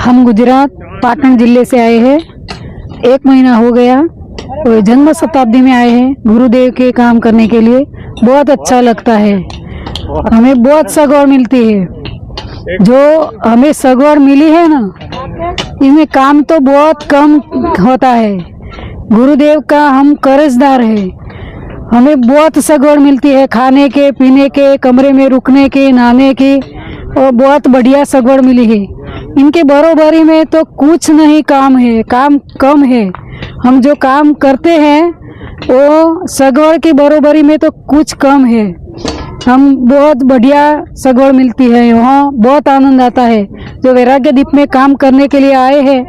हम गुजरात पाटन जिले से आए हैं। 1 महीना हो गया और जन्म शताब्दी में आए हैं गुरुदेव के काम करने के लिए। बहुत अच्छा लगता है, हमें बहुत सगवड़ मिलती है। जो हमें सगवड़ मिली है ना, इसमें काम तो बहुत कम होता है। गुरुदेव का हम कर्जदार है। हमें बहुत सगवड़ मिलती है, खाने के, पीने के, कमरे में रुकने के, नहाने की, और बहुत बढ़िया सगवड़ मिली है। इनके बरोबरी में तो कुछ नहीं काम है, काम कम है। हम जो काम करते हैं वो सगवड़ की बरोबरी में तो कुछ कम है। हम बहुत बढ़िया सगवड़ मिलती है, यहाँ बहुत आनंद आता है। जो वैराग्य दीप में काम करने के लिए आए हैं,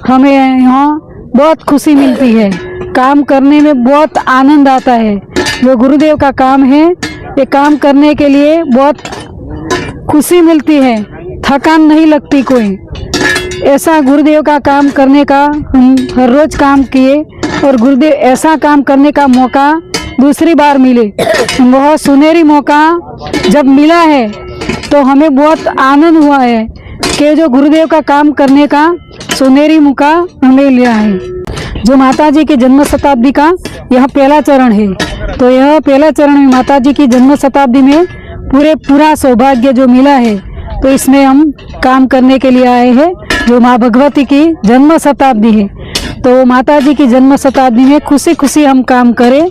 हमें यहाँ बहुत खुशी मिलती है। काम करने में बहुत आनंद आता है। जो गुरुदेव का काम है, ये काम करने के लिए बहुत खुशी मिलती है, थकान नहीं लगती कोई। ऐसा गुरुदेव का काम करने का हम हर रोज काम किए, और गुरुदेव ऐसा काम करने का मौका दूसरी बार मिले, वह सुनहरी मौका जब मिला है तो हमें बहुत आनंद हुआ है कि जो गुरुदेव का काम करने का सुनहरी मौका हमें लिया है। जो माता जी की जन्म शताब्दी का यह पहला चरण है, तो यह पहला चरण में माता जी की जन्म शताब्दी में पूरा सौभाग्य जो मिला है, तो इसमें हम काम करने के लिए आए हैं। जो माँ भगवती की जन्म शताब्दी है, तो माता जी की जन्म शताब्दी में खुशी खुशी हम काम करें,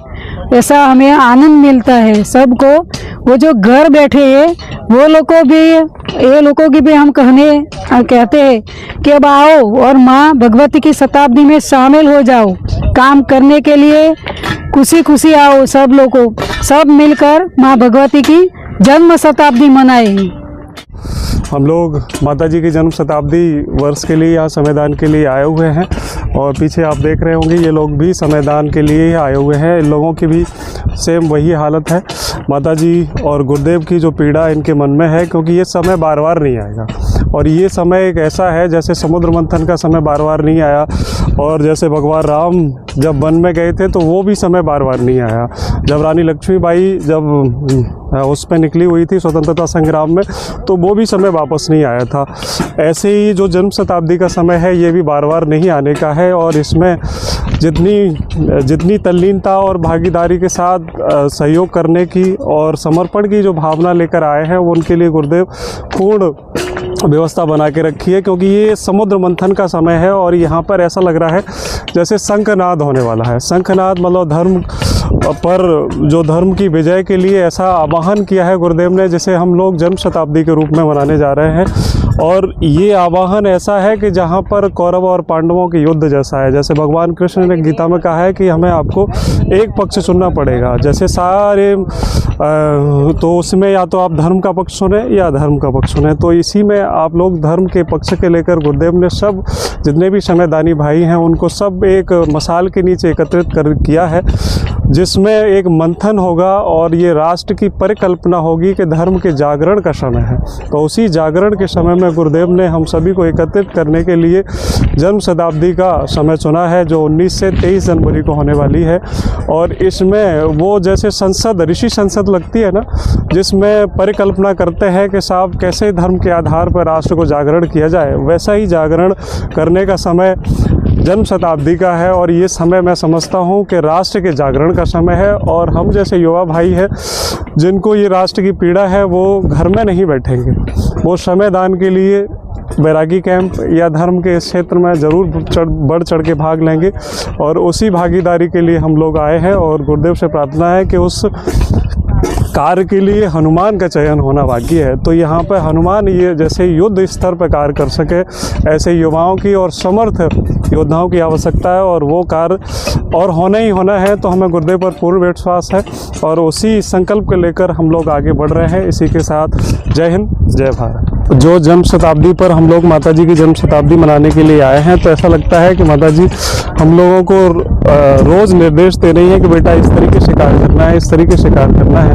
ऐसा हमें आनंद मिलता है। सबको, वो जो घर बैठे हैं वो लोगों भी, ये लोगों की भी हम कहते हैं कि अब आओ और माँ भगवती की शताब्दी में शामिल हो जाओ। काम करने के लिए खुशी खुशी आओ, सब लोगों, सब मिलकर माँ भगवती की जन्म शताब्दी मनाएं। हम लोग माता जी की जन्म शताब्दी वर्ष के लिए यहाँ समयदान के लिए आए हुए हैं, और पीछे आप देख रहे होंगे ये लोग भी समयदान के लिए ही आए हुए हैं। इन लोगों की भी सेम वही हालत है। माता जी और गुरुदेव की जो पीड़ा इनके मन में है, क्योंकि ये समय बार बार नहीं आएगा। और ये समय एक ऐसा है जैसे समुद्र मंथन का समय बार बार नहीं आया, और जैसे भगवान राम जब वन में गए थे तो वो भी समय बार बार नहीं आया। जब रानी लक्ष्मीबाई जब उस पर निकली हुई थी स्वतंत्रता संग्राम में, तो वो भी समय वापस नहीं आया था। ऐसे ही जो जन्म शताब्दी का समय है, ये भी बार बार नहीं आने का है। और इसमें जितनी तल्लीनता और भागीदारी के साथ सहयोग करने की और समर्पण की जो भावना लेकर आए हैं, वो उनके लिए गुरुदेव पूर्ण व्यवस्था बना के रखी है। क्योंकि ये समुद्र मंथन का समय है, और यहाँ पर ऐसा लग रहा है जैसे शंखनाद होने वाला है। शंखनाद मतलब धर्म पर, जो धर्म की विजय के लिए ऐसा आवाहन किया है गुरुदेव ने, जिसे हम लोग जन्म शताब्दी के रूप में मनाने जा रहे हैं। और ये आवाहन ऐसा है कि जहाँ पर कौरव और पांडवों के युद्ध जैसा है। जैसे भगवान कृष्ण ने गीता में कहा है कि हमें आपको एक पक्ष चुनना पड़ेगा। जैसे सारे तो उसमें या तो आप धर्म का पक्ष चुने या अधर्म का पक्ष चुने। तो इसी में आप लोग धर्म के पक्ष के लेकर गुरुदेव ने सब जितने भी समयदानी भाई हैं उनको सब एक मसाल के नीचे एकत्रित किया है, जिसमें एक मंथन होगा और ये राष्ट्र की परिकल्पना होगी कि धर्म के जागरण का समय है। तो उसी जागरण के समय में गुरुदेव ने हम सभी को एकत्रित करने के लिए जन्म शताब्दी का समय चुना है, जो 19 से 23 जनवरी को होने वाली है। और इसमें वो जैसे संसद, ऋषि संसद लगती है ना, जिसमें परिकल्पना करते हैं कि साहब कैसे धर्म के आधार पर राष्ट्र को जागरण किया जाए, वैसा ही जागरण करने का समय जन्म शताब्दी का है। और ये समय मैं समझता हूँ कि राष्ट्र के जागरण का समय है। और हम जैसे युवा भाई हैं जिनको ये राष्ट्र की पीड़ा है, वो घर में नहीं बैठेंगे, वो समयदान के लिए बैरागी कैंप या धर्म के इस क्षेत्र में ज़रूर बढ़ चढ़ के भाग लेंगे। और उसी भागीदारी के लिए हम लोग आए हैं। और गुरुदेव से प्रार्थना है कि उस कार्य के लिए हनुमान का चयन होना बाकी है। तो यहाँ पर हनुमान ये जैसे युद्ध स्तर पर कार्य कर सके, ऐसे युवाओं की और समर्थ योद्धाओं की आवश्यकता है, और वो कार्य और होना ही होना है। तो हमें गुरुदेव पर पूर्ण विश्वास है, और उसी संकल्प को लेकर हम लोग आगे बढ़ रहे हैं। इसी के साथ जय हिंद, जय भारत। जो जन्म शताब्दी पर हम लोग माता जी की जन्म शताब्दी मनाने के लिए आए हैं, तो ऐसा लगता है कि माता जी हम लोगों को रोज़ निर्देश दे रही हैं कि बेटा इस तरीके से कार्य करना है, इस तरीके से कार्य करना है।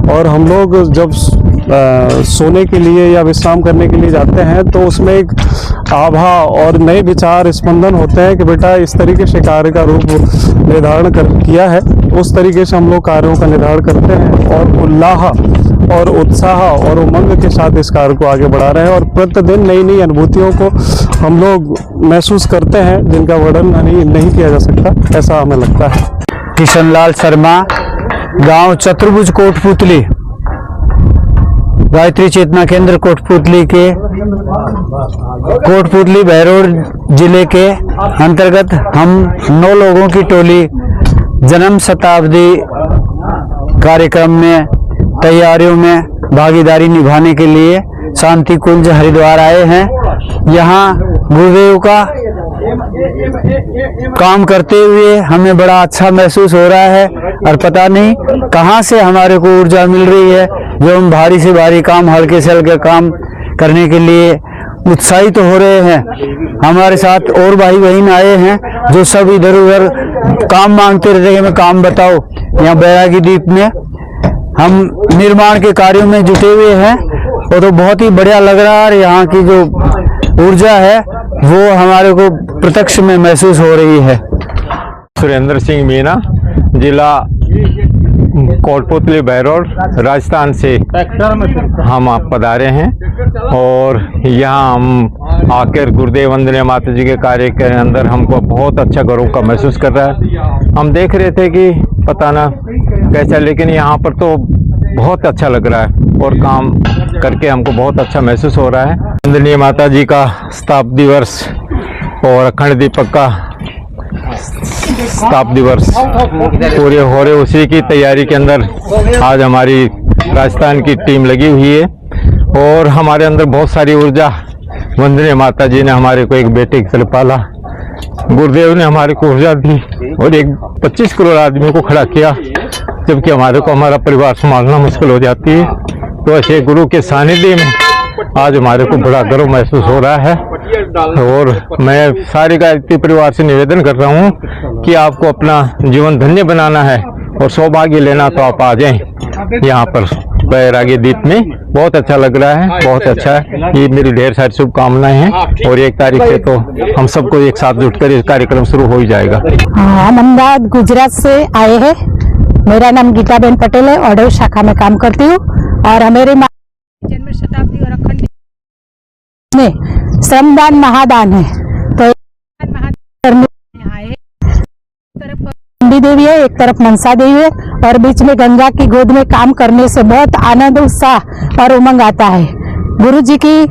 और हम लोग जब सोने के लिए या विश्राम करने के लिए जाते हैं, तो उसमें एक आभा और नए विचार स्पंदन होते हैं कि बेटा इस तरीके से कार्य का रूप निर्धारण किया है। उस तरीके से हम लोग कार्यों का निर्धारण करते हैं और उल्लाह और उत्साह और उमंग के साथ इस कार्य को आगे बढ़ा रहे हैं और प्रतिदिन नई नई अनुभूतियों को हम लोग महसूस करते हैं जिनका वर्णन नहीं किया जा सकता, ऐसा हमें लगता है। किशनलाल शर्मा, गांव चतुर्भुज कोटपुतली, गायत्री चेतना केंद्र कोटपुतली के कोटपुतली बहरोड जिले के अंतर्गत हम 9 लोगों की टोली जन्म शताब्दी कार्यक्रम में तैयारियों में भागीदारी निभाने के लिए शांति कुंज हरिद्वार आए हैं। यहाँ गुरुदेव का काम करते हुए हमें बड़ा अच्छा महसूस हो रहा है और पता नहीं कहाँ से हमारे को ऊर्जा मिल रही है जो हम भारी से भारी काम, हल्के से हल्के काम करने के लिए उत्साहित हो रहे हैं। हमारे साथ और भाई बहन आए हैं जो सब इधर उधर काम मांगते रहते हैं, हमें काम बताओ। यहाँ बैरागी द्वीप में हम निर्माण के कार्यों में जुटे हुए हैं और तो बहुत ही बढ़िया लग रहा है। यहाँ की जो ऊर्जा है वो हमारे को प्रत्यक्ष में महसूस हो रही है। सुरेंद्र सिंह मीना, जिला कोटपुतली बहरोड, राजस्थान से हम आप पधारे हैं और यहाँ हम आकर गुरुदेव वंदनीय माता जी के कार्य के अंदर हमको बहुत अच्छा गौरव का महसूस कर रहा है। हम देख रहे थे कि पता ना कैसा, लेकिन यहाँ पर तो बहुत अच्छा लग रहा है और काम करके हमको बहुत अच्छा महसूस हो रहा है। वंदनीय माता जी का शताब्दी वर्ष और अखंड दीपक का शताब्दी वर्ष पूरे हो रहे, उसी की तैयारी के अंदर आज हमारी राजस्थान की टीम लगी हुई है और हमारे अंदर बहुत सारी ऊर्जा। वंदनीय माता जी ने हमारे को एक बेटे की तरह पाला, गुरुदेव ने हमारे को ऊर्जा दी और एक 25 करोड़ आदमियों को खड़ा किया, जबकि हमारे को हमारा परिवार संभालना मुश्किल हो जाती है। तो ऐसे गुरु के सानिध्य में आज हमारे को बड़ा गर्व महसूस हो रहा है और मैं सारे गायत्री परिवार से निवेदन कर रहा हूँ कि आपको अपना जीवन धन्य बनाना है और सौभाग्य लेना तो आप आ जाएं यहाँ पर बैरागी द्वीप में। बहुत अच्छा लग रहा है, बहुत अच्छा है। ये मेरी ढेर सारी शुभकामनाएं हैं और 1 तारीख से तो हम सबको एक साथ जुटकर ये कार्यक्रम शुरू हो ही जाएगा। हम अहमदाबाद गुजरात से आए हैं। मेरा नाम गीताबेन पटेल है, ऑर्डर शाखा में काम करती हूँ और हमारे जन्म शताब्दी और अखंड में श्रमदान महादान है। तो तरफ चंडी देवी है, एक तरफ मनसा देवी है और बीच में गंगा की गोद में काम करने से बहुत आनंद, उत्साह और उमंग आता है। गुरु जी की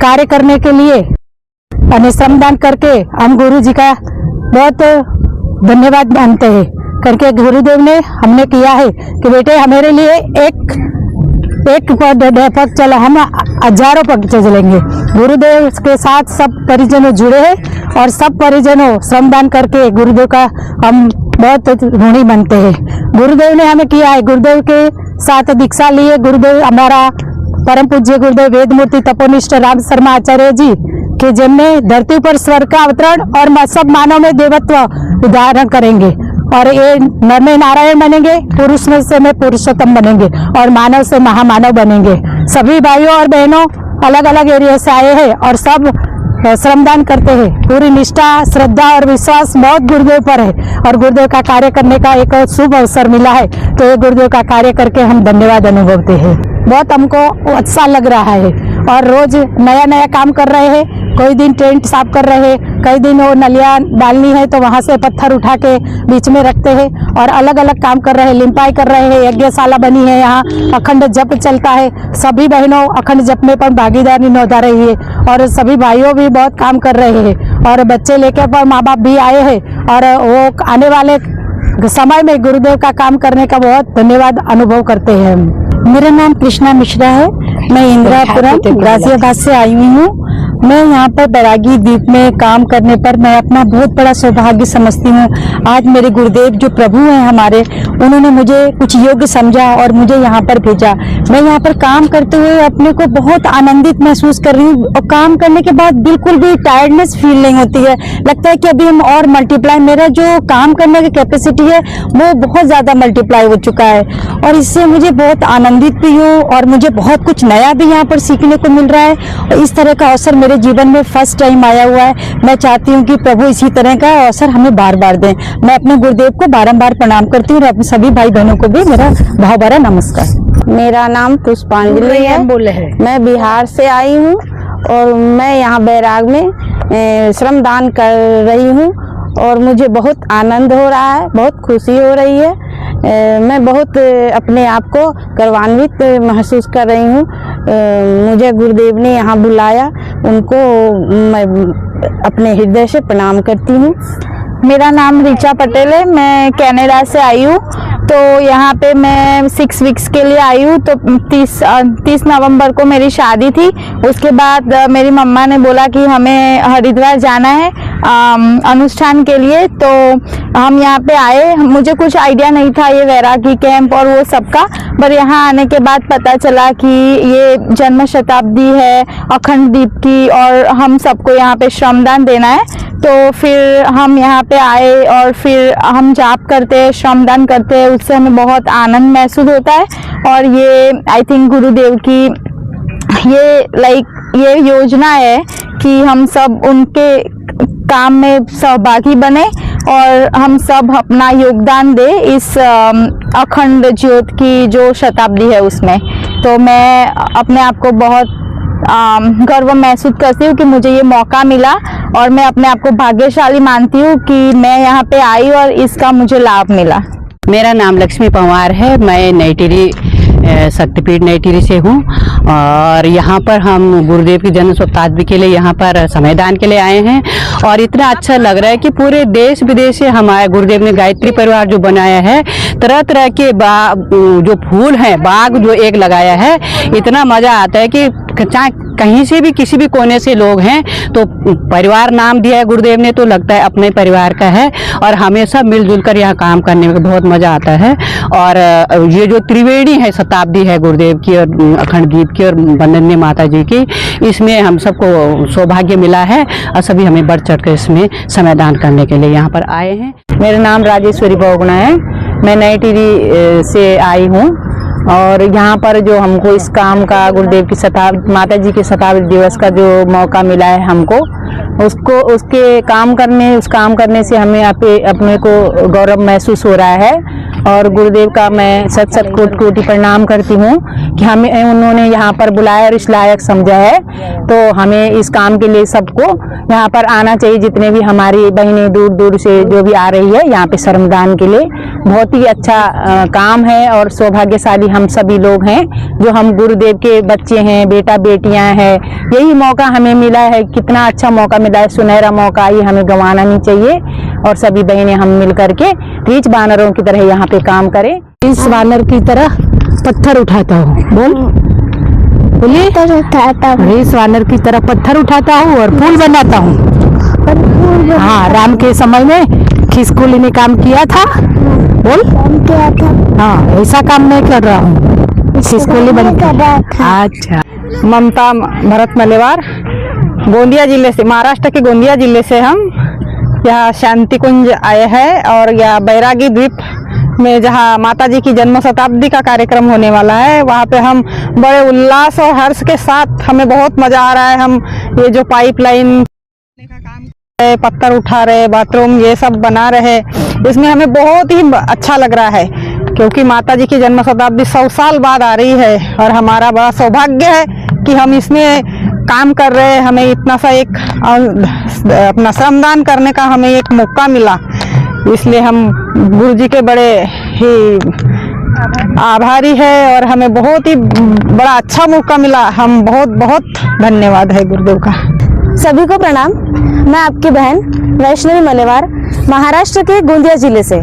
कार्य करने के लिए श्रमदान करके हम गुरु जी का बहुत धन्यवाद मानते हैं करके गुरुदेव ने हमने किया है कि बेटे हमारे लिए एक पग चला, हम हजारों पग चलेंगे। गुरुदेव के साथ सब परिजनों जुड़े हैं और सब परिजनों श्रमदान करके गुरुदेव का हम बहुत ऋणी बनते हैं। गुरुदेव ने हमें किया है, गुरुदेव के साथ दीक्षा लिए। गुरुदेव हमारा परम पूज्य गुरुदेव वेदमूर्ति तपोनिष्ठ राम शर्मा आचार्य जी के जिनने धरती पर स्वर्ग का अवतरण और सब मानव में देवत्व उदाहरण करेंगे और ये नर में नारायण बनेंगे, पुरुष में से में पुरुषोत्तम बनेंगे और मानव से महामानव बनेंगे। सभी भाइयों और बहनों अलग अलग एरिया से आए हैं और सब श्रमदान करते हैं। पूरी निष्ठा, श्रद्धा और विश्वास बहुत गुरुदेव पर है और गुरुदेव का कार्य करने का एक शुभ अवसर मिला है। तो ये गुरुदेव का कार्य करके हम धन्यवाद अनुभवते हैं। बहुत हमको अच्छा लग रहा है और रोज नया नया काम कर रहे हैं। कोई दिन टेंट साफ कर रहे हैं, कई दिन वो नलियाँ डालनी है तो वहाँ से पत्थर उठा के बीच में रखते हैं और अलग अलग काम कर रहे हैं। लिंपाई कर रहे हैं, यज्ञशाला बनी है, यहाँ अखंड जप चलता है। सभी बहनों अखंड जप में पर भागीदारी निभा रही है और सभी भाइयों भी बहुत काम कर रहे हैं और बच्चे लेके पर माँ बाप भी आए हैं और वो आने वाले समय में गुरुदेव का काम करने का बहुत धन्यवाद अनुभव करते हैं। मेरा नाम कृष्णा मिश्रा है, मैं इंदिरापुरम गाजियाबाद से आई हुई हूँ। मैं यहाँ पर बैरागी द्वीप में काम करने पर मैं अपना बहुत बड़ा सौभाग्य समझती हूँ। आज मेरे गुरुदेव जो प्रभु हैं हमारे, उन्होंने मुझे कुछ योग्य समझा और मुझे यहाँ पर भेजा। मैं यहाँ पर काम करते हुए अपने को बहुत आनंदित महसूस कर रही हूँ और काम करने के बाद बिल्कुल भी टायर्डनेस फील नहीं होती है। लगता है कि अभी हम और मल्टीप्लाई, मेरा जो काम करने की कैपेसिटी है वो बहुत ज्यादा मल्टीप्लाई हो चुका है और इससे मुझे बहुत आनंदित भी हूँ और मुझे बहुत कुछ नया भी यहाँ पर सीखने को मिल रहा है। और इस तरह का अवसर मेरे मेरे जीवन में फर्स्ट टाइम आया हुआ है। मैं चाहती हूँ कि प्रभु इसी तरह का अवसर हमें बार बार दें। मैं अपने गुरुदेव को बारंबार प्रणाम करती हूँ और अपने सभी भाई बहनों को भी मेरा भाव भरा नमस्कार। मेरा नाम पुष्पांजलि है। मैं बिहार से आई हूँ और मैं यहाँ बैराग में श्रमदान कर रही हूँ और मुझे बहुत आनंद हो रहा है, बहुत खुशी हो रही है। मैं बहुत अपने आप को गौरवान्वित महसूस कर रही हूँ। मुझे गुरुदेव ने यहाँ बुलाया, उनको मैं अपने हृदय से प्रणाम करती हूँ। मेरा नाम ऋचा पटेल है, मैं कनाडा से आई हूँ। तो यहाँ पे मैं 6 वीक्स के लिए आई हूँ। तो 30 नवंबर को मेरी शादी थी। उसके बाद मेरी मम्मा ने बोला कि हमें हरिद्वार जाना है अनुष्ठान के लिए। तो हम यहाँ पे आए। मुझे कुछ आइडिया नहीं था ये वैरागी कैंप और वो सबका, पर यहाँ आने के बाद पता चला कि ये जन्म शताब्दी है अखंड दीप की और हम सबको यहाँ पे श्रमदान देना है। तो फिर हम यहाँ पे आए और फिर हम जाप करते हैं, श्रमदान करते हैं, उससे हमें बहुत आनंद महसूस होता है। और ये आई थिंक गुरुदेव की ये योजना है कि हम सब उनके काम में सहभागी बने और हम सब अपना योगदान दे इस अखंड ज्योत की जो शताब्दी है उसमें। तो मैं अपने आप को बहुत गर्व महसूस करती हूँ कि मुझे ये मौका मिला और मैं अपने आप को भाग्यशाली मानती हूँ कि मैं यहाँ पे आई और इसका मुझे लाभ मिला। मेरा नाम लक्ष्मी पंवार है। मैं नई टिहरी शक्तिपीठ नई टिहरी से हूँ और यहाँ पर हम गुरुदेव की जन्म शताब्दी के लिए यहाँ पर समयदान के लिए आए हैं और इतना अच्छा लग रहा है कि पूरे देश विदेश से हमारे गुरुदेव ने गायत्री परिवार जो बनाया है, तरह तरह के जो फूल हैं, बाग जो एक लगाया है, इतना मजा आता है कि चाहे कहीं से भी किसी भी कोने से लोग हैं तो परिवार नाम दिया है गुरुदेव ने तो लगता है अपने परिवार का है और हमेशा मिलजुल कर यहाँ काम करने में बहुत मजा आता है। और ये जो त्रिवेणी है शताब्दी है गुरुदेव की और अखंड दीप की और वंदनीय माता जी की, इसमें हम सबको सौभाग्य मिला है और सभी हमें बढ़ चढ़ कर इसमें समयदान करने के लिए यहाँ पर आए हैं। मेरा नाम राजेश्वरी बोगना है। मैं नई टिहरी से आई हूँ और यहाँ पर जो हमको इस काम का गुरुदेव की शताब्दी माता जी के शताब्दी दिवस का जो मौका मिला है हमको उस काम करने से हमें अपने को गौरव महसूस हो रहा है और गुरुदेव का मैं सत कोटि प्रणाम करती हूँ कि हमें उन्होंने यहाँ पर बुलाया और इस लायक समझा है। तो हमें इस काम के लिए सबको यहाँ पर आना चाहिए, जितने भी हमारी बहनें दूर दूर से जो भी आ रही है यहाँ पे श्रमदान के लिए। बहुत ही अच्छा काम है और सौभाग्यशाली हम सभी लोग हैं जो हम गुरुदेव के बच्चे हैं, बेटा बेटियां हैं। यही मौका हमें मिला है, कितना अच्छा मौका मिला है, सुनहरा मौका, ये हमें गंवाना नहीं चाहिए। और सभी बहनें हम मिल करके रीछ वानरों की तरह यहाँ पे काम करें। इस वानर की तरह पत्थर उठाता हूँ, बोलिए। इस वानर की तरह पत्थर उठाता हूँ और फूल बनाता हूँ। हाँ, राम के समय में खिसकोली ने काम किया था, बोल किया था। हाँ, ऐसा काम मैं कर रहा हूँ, खिसकोली बन अच्छा। ममता भरत मलेवार, गोंदिया जिले से, महाराष्ट्र के गोंदिया जिले से हम यहाँ शांति कुंज आए हैं और यह बैरागी द्वीप में जहाँ माता जी की जन्म शताब्दी का कार्यक्रम होने वाला है, वहाँ पे हम बड़े उल्लास और हर्ष के साथ, हमें बहुत मजा आ रहा है। हम ये जो पाइपलाइन का काम कर रहे, पत्थर उठा रहे, बाथरूम ये सब बना रहे, इसमें हमें बहुत ही अच्छा लग रहा है क्योंकि माता जी की जन्म शताब्दी 100 साल बाद आ रही है और हमारा बड़ा सौभाग्य है कि हम इसमें काम कर रहे हैं। हमें इतना सा एक अपना श्रमदान करने का हमें एक मौका मिला, इसलिए हम गुरु जी के बड़े ही आभारी है और हमें बहुत ही बड़ा अच्छा मौका मिला। हम बहुत बहुत धन्यवाद है गुरुदेव का। सभी को प्रणाम। मैं आपकी बहन वैष्णवी मलेवार, महाराष्ट्र के गोंदिया जिले से।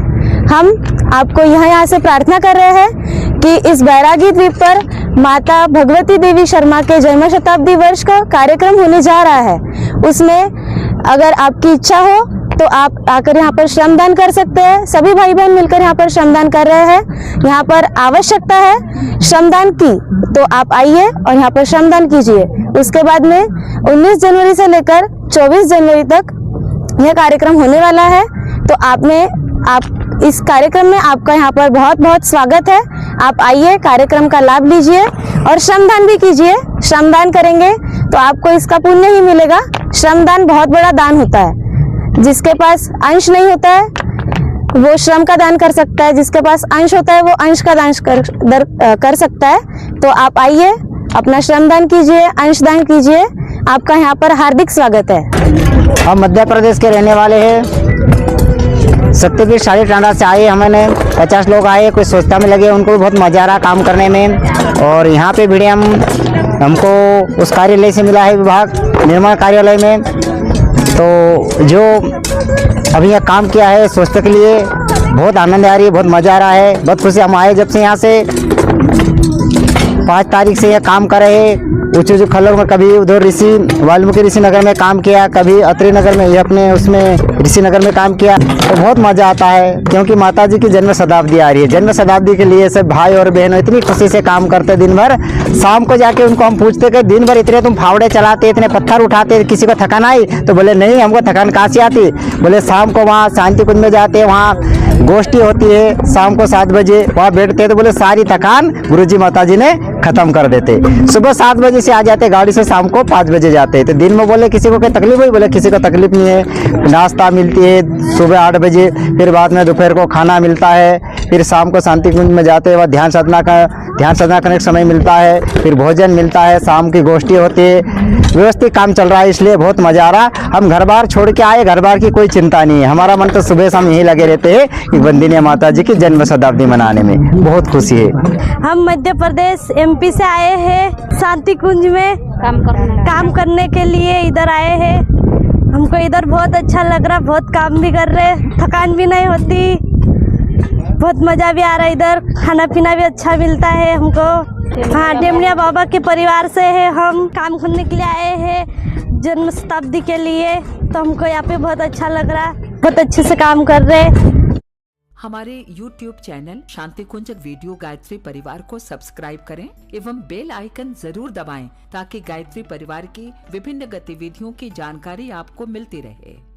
हम आपको यहाँ से प्रार्थना कर रहे हैं कि इस बैरागी द्वीप पर माता भगवती देवी शर्मा के जन्म शताब्दी वर्ष का कार्यक्रम होने जा रहा है। उसमें अगर आपकी इच्छा हो तो आप आकर यहाँ पर श्रमदान कर सकते हैं। सभी भाई बहन मिलकर यहाँ पर श्रमदान कर रहे हैं। यहाँ पर आवश्यकता है श्रमदान की, तो आप आइए और यहाँ पर श्रमदान कीजिए। उसके बाद में 19 जनवरी से लेकर 24 जनवरी तक यह कार्यक्रम होने वाला है। तो आप इस कार्यक्रम में आपका यहाँ पर बहुत बहुत स्वागत है। आप आइए, कार्यक्रम का लाभ लीजिए और श्रमदान भी कीजिए। श्रमदान करेंगे तो आपको इसका पुण्य ही मिलेगा। श्रमदान बहुत बड़ा दान होता है। जिसके पास अंश नहीं होता है वो श्रम का दान कर सकता है, जिसके पास अंश होता है वो अंश का दान कर सकता है। तो आप आइए, अपना श्रमदान कीजिए, अंशदान कीजिए। आपका यहाँ पर हार्दिक स्वागत है। हम मध्य प्रदेश के रहने वाले हैं। शक्तिपीठ शादी टांडा से आए, हमने 50 लोग आए, कोई स्वच्छता में लगे, उनको भी बहुत मजा आ रहा काम करने में। और यहाँ पे भिड़े हमको उस कार्यालय से मिला है, विभाग निर्माण कार्यालय में। तो जो अभी यह काम किया है स्वच्छता के लिए, बहुत आनंद आ रही है, बहुत मजा आ रहा है, बहुत खुशी। हम आए जब से यहाँ से 5 तारीख से यह काम कर रहे हैं। ऊँचे खल्लों में कभी उधर वाल्मीकि ऋषि नगर में काम किया, कभी अत्रि नगर में, ये अपने उसमें ऋषि नगर में काम किया। तो बहुत मजा आता है क्योंकि माता जी की जन्म शताब्दी आ रही है। जन्म शताब्दी के लिए सब भाई और बहनों इतनी खुशी से काम करते दिन भर। शाम को जाके उनको हम पूछते कि दिन भर इतने तुम फावड़े चलाते, इतने पत्थर उठाते, किसी को थकान आई? तो बोले नहीं, हमको थकान कहाँ से आती। बोले शाम को वहाँ शांति कुंज में जाते, वहाँ गोष्ठी होती है शाम को 7 बजे, वहाँ बैठते हैं। तो बोले सारी थकान गुरुजी माता जी ने खत्म कर देते। सुबह 7 बजे से आ जाते गाड़ी से, शाम को 5 बजे जाते। तो दिन में बोले किसी को कोई तकलीफ हुई? बोले किसी को तकलीफ नहीं है। नाश्ता मिलती है सुबह 8 बजे, फिर बाद में दोपहर को खाना मिलता है, फिर शाम को शांति कुंज में जाते हैं, वहाँ ध्यान साधना करने का समय मिलता है, फिर भोजन मिलता है, शाम की गोष्ठी होती है। व्यवस्थित काम चल रहा है, इसलिए बहुत मजा आ रहा। हम घर बार छोड़ के आए, घर बार की कोई चिंता नहीं है। हमारा मन तो सुबह शाम यही लगे रहते हैं कि वंदनीय माता जी की जन्म शताब्दी मनाने में बहुत खुशी है। हम मध्य प्रदेश MP से आए हैं, शांति कुंज में काम करने के लिए इधर आए हैं। हमको इधर बहुत अच्छा लग रहा, बहुत काम भी कर रहे, थकान भी नहीं होती, बहुत मजा भी आ रहा है। इधर खाना पीना भी अच्छा मिलता है हमको। हाँ, डेमनिया बाबा के परिवार से है, हम काम करने के लिए आए हैं जन्म शताब्दी के लिए। तो हमको यहाँ पे बहुत अच्छा लग रहा, बहुत अच्छे से काम कर रहे। हमारे YouTube चैनल शांति कुंज वीडियो गायत्री परिवार को सब्सक्राइब करें एवं बेल आइकन जरूर दबाएं ताकि गायत्री परिवार की विभिन्न गतिविधियों की जानकारी आपको मिलती रहे।